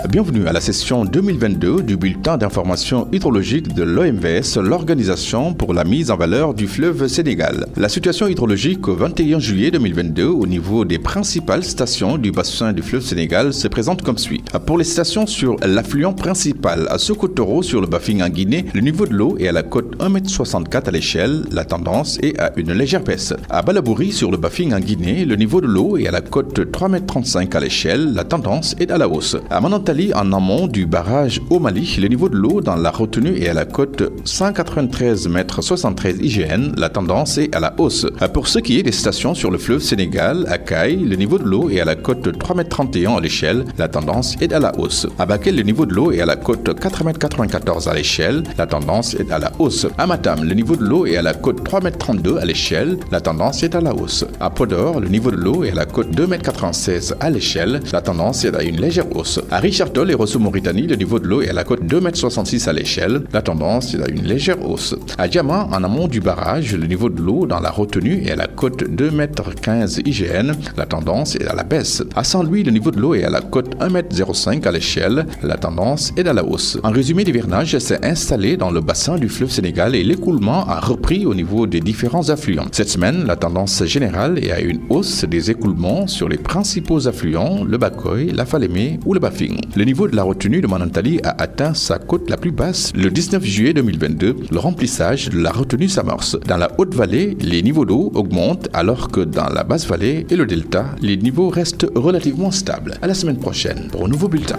Bienvenue à la session 2022 du bulletin d'information hydrologique de l'OMVS, l'Organisation pour la mise en valeur du fleuve Sénégal. La situation hydrologique au 21 juillet 2022 au niveau des principales stations du bassin du fleuve Sénégal se présente comme suit. Pour les stations sur l'affluent principal à Sokotoro sur le Bafing en Guinée, le niveau de l'eau est à la cote 1,64 m à l'échelle, la tendance est à une légère baisse. À Balabouri sur le Bafing en Guinée, le niveau de l'eau est à la cote 3,35 m à l'échelle, la tendance est à la hausse. À Manantali, en amont du barrage au Mali, le niveau de l'eau dans la retenue est à la cote 193,73 m IGN, la tendance est à la hausse. Pour ce qui est des stations sur le fleuve Sénégal, à Caille, le niveau de l'eau est à la cote 3,31 m à l'échelle, la tendance est à la hausse. À Bakel, le niveau de l'eau est à la cote 4,94 m à l'échelle, la tendance est à la hausse. À Matam, le niveau de l'eau est à la cote 3,32 m à l'échelle, la tendance est à la hausse. À Podor, le niveau de l'eau est à la cote 2,96 m à l'échelle, la tendance est à une légère hausse. À Richard Toll et Rosso-Mauritanie, le niveau de l'eau est à la cote 2,66 m à l'échelle, la tendance est à une légère hausse. À Diama, en amont du barrage, le niveau de l'eau dans la retenue est à la cote 2,15 m IGN, la tendance est à la baisse. À Saint-Louis, le niveau de l'eau est à la cote 1,05 m à l'échelle, la tendance est à la hausse. En résumé, l'hivernage s'est installé dans le bassin du fleuve Sénégal et l'écoulement a repris au niveau des différents affluents. Cette semaine, la tendance générale est à une hausse des écoulements sur les principaux affluents, le Bakoy, la Falémé ou le Bafing. Le niveau de la retenue de Manantali a atteint sa cote la plus basse le 19 juillet 2022. Le remplissage de la retenue s'amorce. Dans la haute vallée, les niveaux d'eau augmentent alors que dans la basse vallée et le delta, les niveaux restent relativement stables. À la semaine prochaine pour un nouveau bulletin.